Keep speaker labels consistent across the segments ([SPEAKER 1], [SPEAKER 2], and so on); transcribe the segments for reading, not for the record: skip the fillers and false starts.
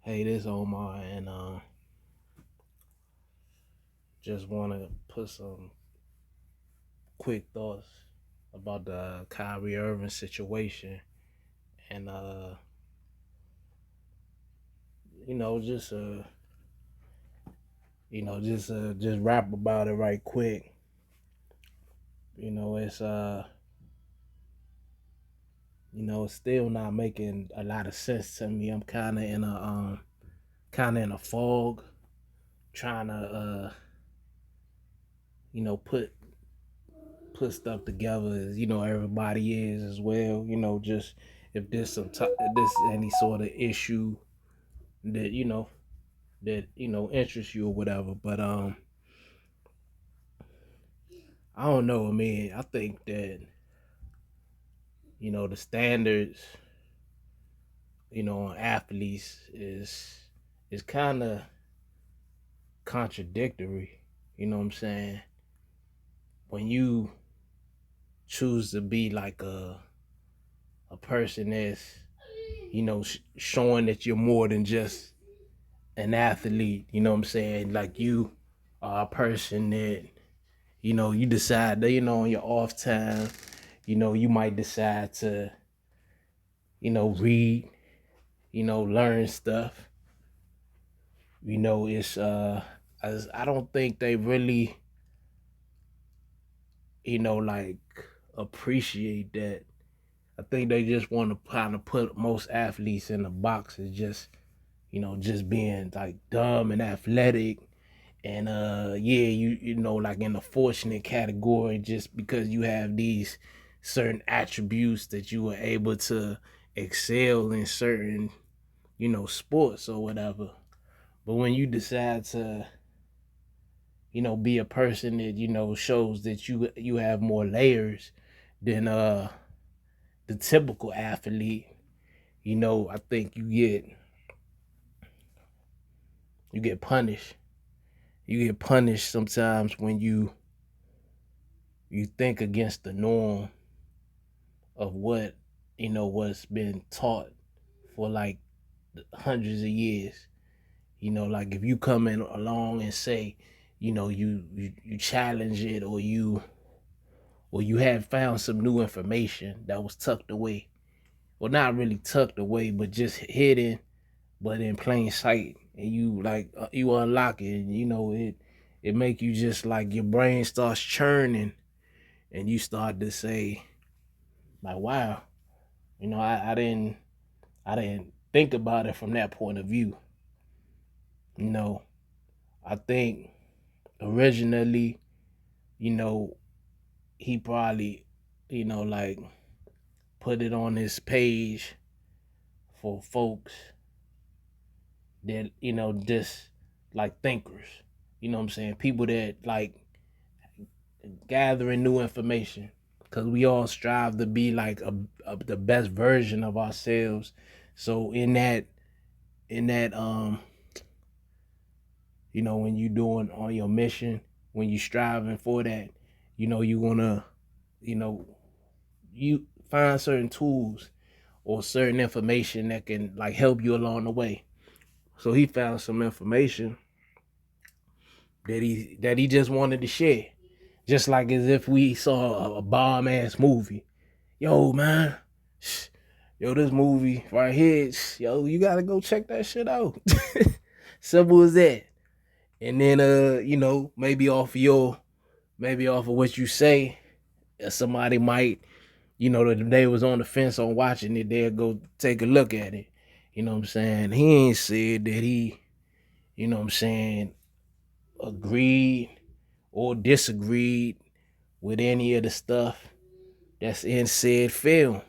[SPEAKER 1] Hey, this Omar, and just want to put some quick thoughts about the Kyrie Irving situation, and you know, just just rap about it right quick. It's it's still not making a lot of sense to me. I'm kind of in a fog, trying to put stuff together as everybody is as well. Just if there's if this any sort of issue that interests you or whatever. But I don't know. I mean, I think that the standards on athletes is kind of contradictory. You know what I'm saying? When you choose to be like a person that's showing that you're more than just an athlete. You know what I'm saying? Like you are a person that you decide that on your off time, you might decide to read, learn stuff. It's I don't think they really like appreciate that. I think they just want to kind of put most athletes in the box as just just being like dumb and athletic. And yeah, like in the fortunate category just because you have these certain attributes that you were able to excel in certain sports or whatever. But when you decide to be a person that shows that you have more layers than the typical athlete, I think you get punished. You get punished sometimes when you think against the norm of what what's been taught for like hundreds of years. Like if you come in along and say, you challenge it, or you have found some new information that was tucked away. Well, not really tucked away, but just hidden, but in plain sight. And you like you unlock it, and it make you just like your brain starts churning, and you start to say like, wow, I didn't think about it from that point of view. You know, I think originally, you know, he probably, like put it on his page for folks that, just like thinkers. You know what I'm saying? People that like gathering new information. Cause we all strive to be like the best version of ourselves. So in that when you doing on your mission, when you striving for that, you wanna, you know, you find certain tools or certain information that can like help you along the way. So he found some information that he just wanted to share. Just like as if we saw a bomb ass movie. Yo, man. Yo, this movie right here, yo, you gotta go check that shit out. Simple as that. And then maybe off of what you say, somebody might, that they was on the fence on watching it, they'll go take a look at it. You know what I'm saying? He ain't said that he, you know what I'm saying, agreed or disagreed with any of the stuff that's in said film.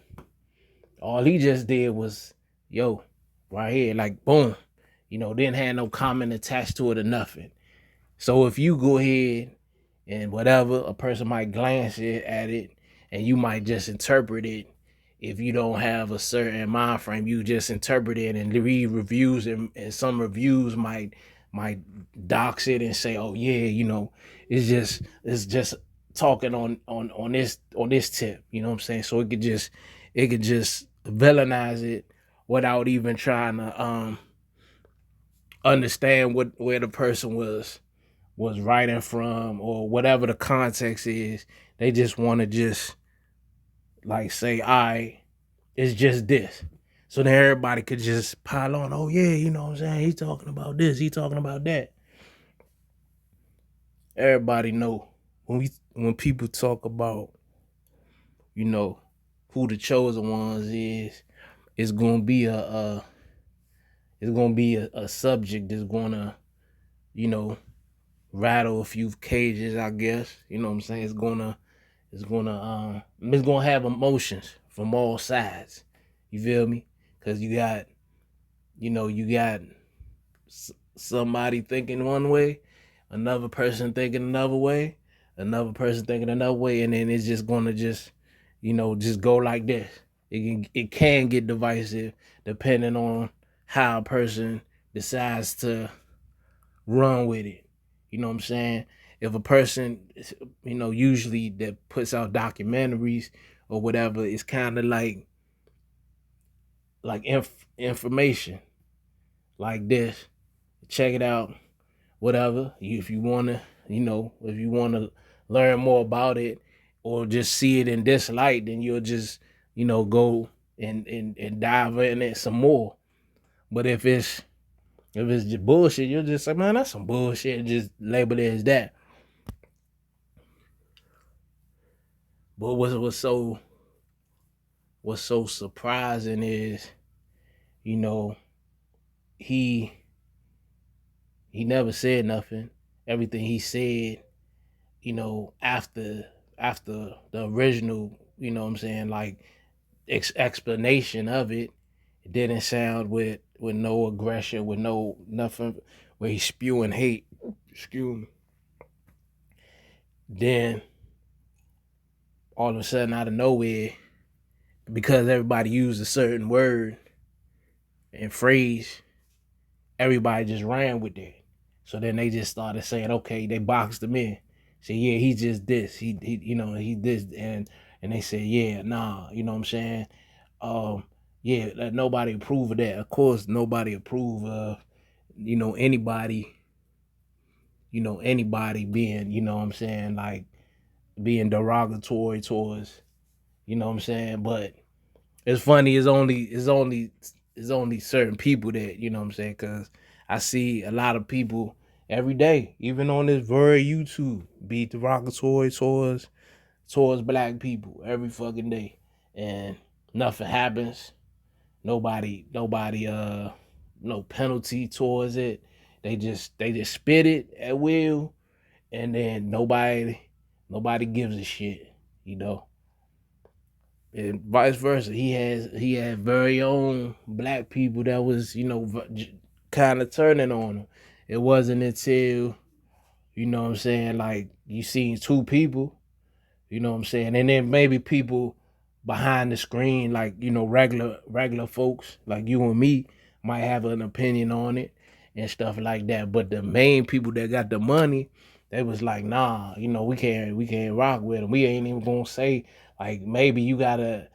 [SPEAKER 1] All he just did was, yo, right here, like boom, didn't have no comment attached to it or nothing. So if you go ahead and whatever, a person might glance at it and you might just interpret it. If you don't have a certain mind frame, you just interpret it and read reviews, and some reviews might dox it and say, oh yeah, it's just talking on this tip. You know what I'm saying? So it could just villainize it without even trying to understand where the person was writing from or whatever the context is. They just want to just like say, "I, it's just this." So then everybody could just pile on. Oh yeah, you know what I'm saying? He's talking about this. He's talking about that. Everybody know when people talk about, you know, who the chosen ones is, it's gonna be a subject that's gonna, you know, rattle a few cages, I guess. You know what I'm saying? It's gonna have emotions from all sides. You feel me? Cause you got somebody thinking one way, another person thinking another way, another person thinking another way, and then it's just gonna just go like this. It can get divisive depending on how a person decides to run with it. You know what I'm saying? If a person, usually that puts out documentaries or whatever, it's kind of like information like this. Check it out, whatever. If you wanna, if you wanna learn more about it or just see it in this light, then you'll just, go and dive in it some more. But if it's just bullshit, you'll just say, man, that's some bullshit, and just label it as that. But what's so surprising is, you know, he he never said nothing. Everything he said, after the original, what I'm saying, like explanation of it, it didn't sound with no aggression, with no nothing, where he's spewing hate. Excuse me. Then all of a sudden, out of nowhere, because everybody used a certain word and phrase, everybody just ran with that. So then they just started saying, okay, they boxed him in. Say, yeah, he's just this. He this, and they said, yeah, nah, you know what I'm saying? Um, yeah, nobody approve of that. Of course, nobody approve of, anybody, anybody being, what I'm saying, like being derogatory towards, what I'm saying. But it's funny. It's only certain people that, what I'm saying, because I see a lot of people every day, even on this very YouTube, be derogatory towards black people every fucking day, and nothing happens. Nobody no penalty towards it. They just spit it at will, and then nobody gives a shit, you know. And vice versa. He had very own black people that was, kind of turning on him. It wasn't until, what I'm saying, like you seen two people, what I'm saying, and then maybe people behind the screen, like, regular folks like you and me might have an opinion on it and stuff like that. But the main people that got the money, they was like, nah, we can't rock with him. We ain't even gonna say, like, maybe you gotta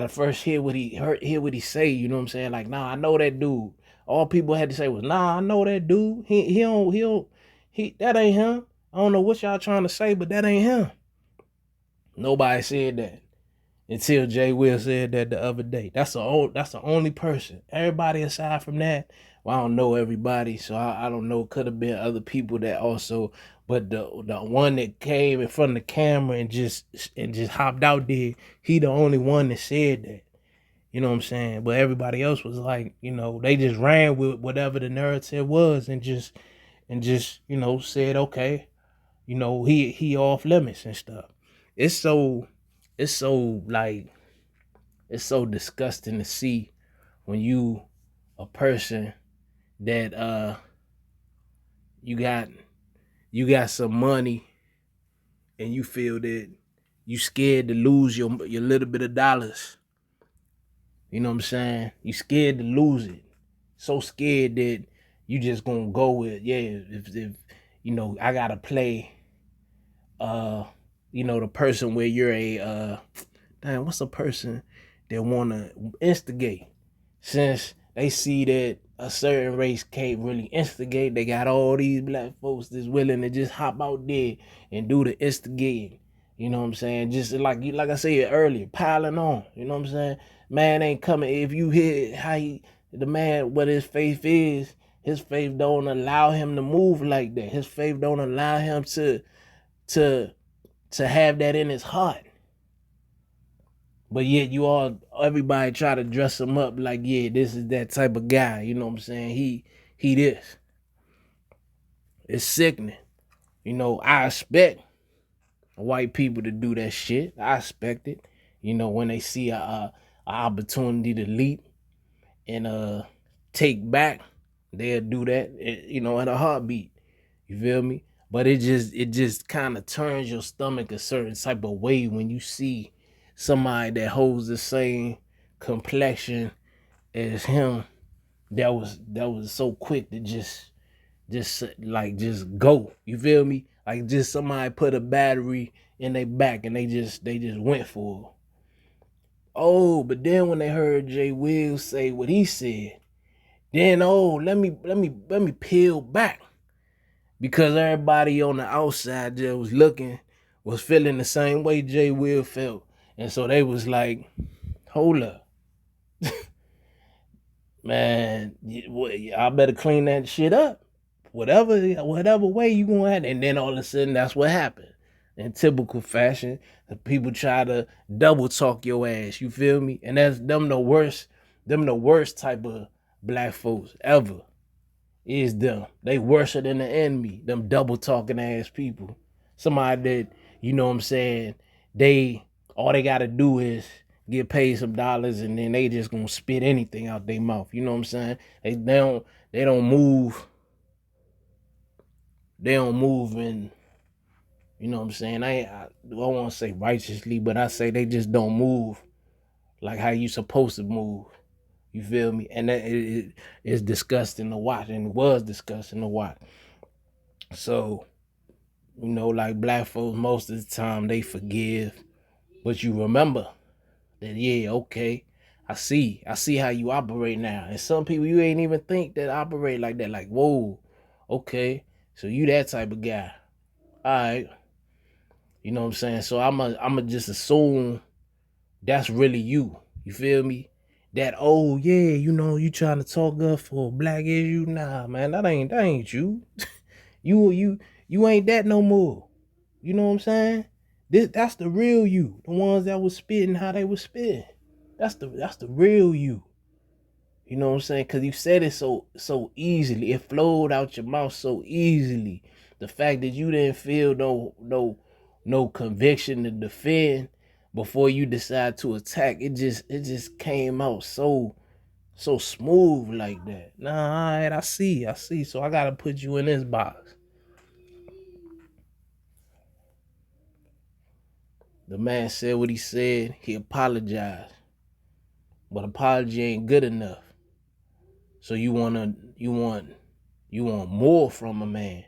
[SPEAKER 1] first hear what he say. You know what I'm saying? Like, nah, I know that dude. All people had to say was, nah, I know that dude. He that ain't him. I don't know what y'all trying to say, but that ain't him. Nobody said that until Jay Will said that the other day. That's the only person. Everybody aside from that, well, I don't know everybody, so I don't know. Could have been other people that also, but the one that came in front of the camera and just hopped out there, he the only one that said that. You know what I'm saying? But everybody else was like, they just ran with whatever the narrative was, and just said, okay, he off limits and stuff. It's so it's so like it's so disgusting to see when you a person that you got you got some money, and you feel that you scared to lose your little bit of dollars. You know what I'm saying? You scared to lose it. So scared that you just gonna go with, yeah, if I gotta play uh the person where you're a damn, what's a person that wanna instigate, since they see that a certain race can't really instigate. They got all these black folks that's willing to just hop out there and do the instigating. You know what I'm saying? Just like I said earlier, piling on. You know what I'm saying? Man ain't coming. If you hear how the man, what his faith is, his faith don't allow him to move like that. His faith don't allow him to to have that in his heart. But yet everybody try to dress him up like, yeah, this is that type of guy. You know what I'm saying? He this. It's sickening. You know, I expect white people to do that shit. I expect it. You know, when they see a opportunity to leap and take back, they'll do that. You know, in a heartbeat. You feel me? But it just kind of turns your stomach a certain type of way when you see somebody that holds the same complexion as him that was so quick to just go. You feel me? Like just somebody put a battery in their back and they just went for it. Oh, but then when they heard Jay Will say what he said, then let me peel back. Because everybody on the outside that was looking was feeling the same way Jay Will felt. And so they was like, hold up. Man, I better clean that shit up. Whatever way you gonna have. And then all of a sudden that's what happened. In typical fashion, the people try to double talk your ass. You feel me? And that's them the worst type of black folks ever. Is them. They worse than the enemy. Them double talking ass people. Somebody that, you know what I'm saying, all they gotta do is get paid some dollars and then they just gonna spit anything out their mouth. You know what I'm saying? They don't move. They don't move in, you know what I'm saying? I don't want to say righteously, but I say they just don't move like how you supposed to move. You feel me? And that it's disgusting to watch, and it was disgusting to watch. So, you know, like black folks, most of the time they forgive, but you remember that, yeah, okay, I see how you operate now. And some people you ain't even think that operate like that. Like, whoa, okay, so you that type of guy. All right, you know what I'm saying? So I'ma just assume that's really you. You feel me? That, oh yeah, you know, you trying to talk up for black issue. Nah, man, that ain't you. You ain't that no more. You know what I'm saying? That's the real you. The ones that was spitting how they was spitting. That's the real you. You know what I'm saying? Cause you said it so easily. It flowed out your mouth so easily. The fact that you didn't feel no conviction to defend before you decide to attack, it just came out so smooth like that. Nah, all right, I see. So I gotta put you in this box. The man said what he said. He apologized, but apology ain't good enough. So you want more from a man.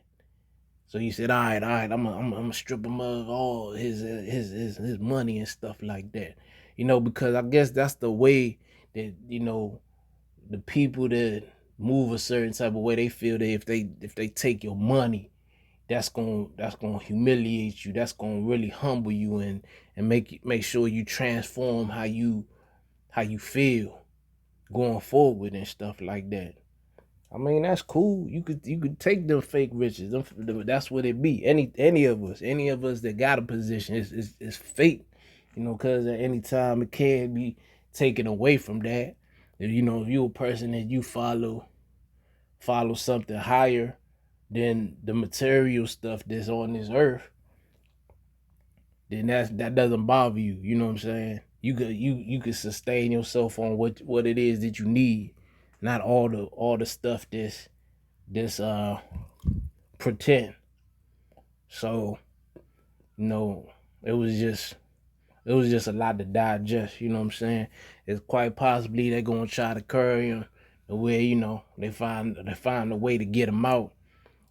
[SPEAKER 1] So he said, all right, I'm gonna strip him of all his money and stuff like that. You know, because I guess that's the way that, you know, the people that move a certain type of way, they feel that if they take your money, that's gonna humiliate you. That's gonna really humble you and make sure you transform how you feel going forward and stuff like that. I mean, that's cool. You could take them fake riches. That's what it be. Any of us that got a position is fake. You know, because at any time it can be taken away from that. You know, if you a person that you follow something higher than the material stuff that's on this earth, then that doesn't bother you. You know what I'm saying? You could sustain yourself on what it is that you need, not all the stuff this pretend. So, you know, it was just a lot to digest. You know what I'm saying? It's quite possibly they're gonna try to curry him the way, you know, they find a way to get him out,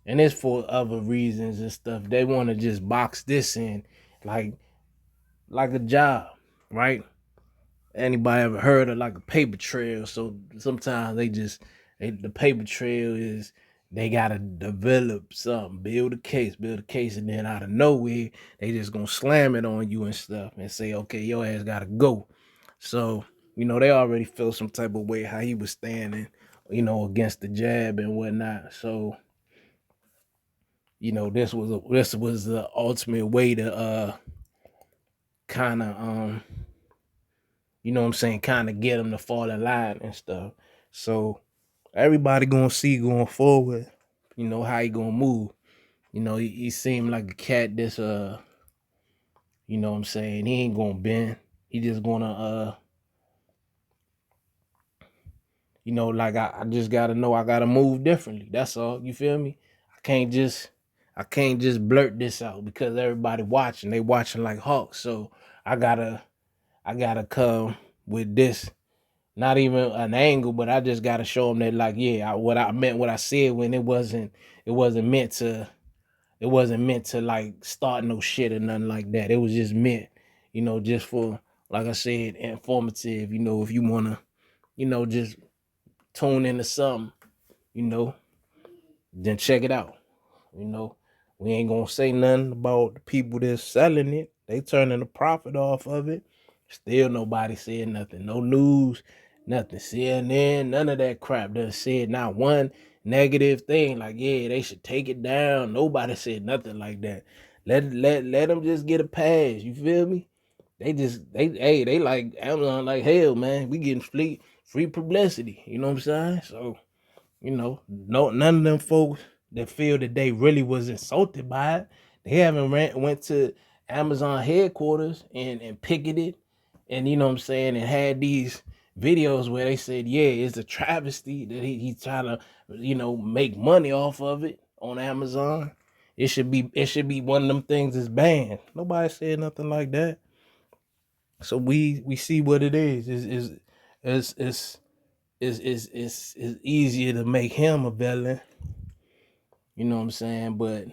[SPEAKER 1] and it's for other reasons and stuff. They want to just box this in like like a job, right? Anybody ever heard of like a paper trail? So sometimes they just The paper trail is they gotta develop something, build a case, and then out of nowhere, they just gonna slam it on you and stuff and say, okay, your ass gotta go. So, they already felt some type of way how he was standing, against the jab and whatnot. So, this was the ultimate way to kind of what I'm saying, kind of get him to fall in line and stuff. So everybody gonna see going forward, how he gonna move. He seemed like a cat that's what I'm saying, he ain't gonna bend. He just gonna like I just gotta know I gotta move differently. That's all. You feel me? I can't just I can't just blurt this out because everybody watching. They watching like hawks. So I gotta I gotta come with this, not even an angle, but I just gotta show them that, like, yeah, what I meant, what I said, when it wasn't meant to like start no shit or nothing like that. It was just meant, just for, like I said, informative. If you wanna, just tune into something, you know, then check it out. You know, we ain't gonna say nothing about the people that's selling it. They turning a profit off of it. Still nobody said nothing. No news, nothing. CNN, none of that crap. Done said not one negative thing. Like, yeah, they should take it down. Nobody said nothing like that. Let them just get a pass. You feel me? They like Amazon like hell, man. We getting free publicity. You know what I'm saying? So, no, none of them folks that feel that they really was insulted by it, they haven't went to Amazon headquarters and picketed, and what I'm saying, and had these videos where they said, yeah, it's a travesty that he's trying to, make money off of it on Amazon. It should be one of them things that's banned. Nobody said nothing like that. So we see what it is. It's easier to make him a villain, you know what I'm saying? But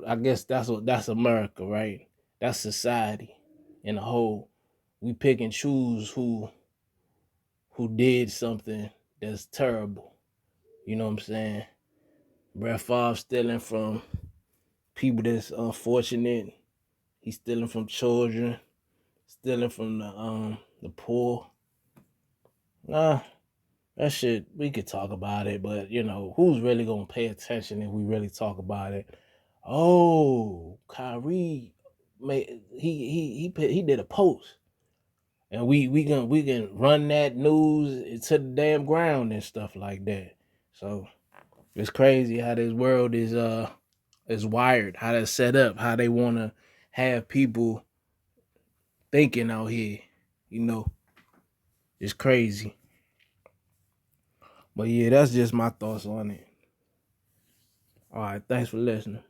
[SPEAKER 1] I guess that's America, right? That's society in a whole. We pick and choose who did something that's terrible. You know what I'm saying? Brett Favre stealing from people that's unfortunate. He's stealing from children, stealing from the poor. Nah, that shit, we could talk about it, but who's really gonna pay attention if we really talk about it? Oh, Kyrie made he did a post, and we can run that news to the damn ground and stuff like that. So it's crazy how this world is wired, how that's set up, how they wanna have people thinking out here. You know, it's crazy. But yeah, that's just my thoughts on it. All right, thanks for listening.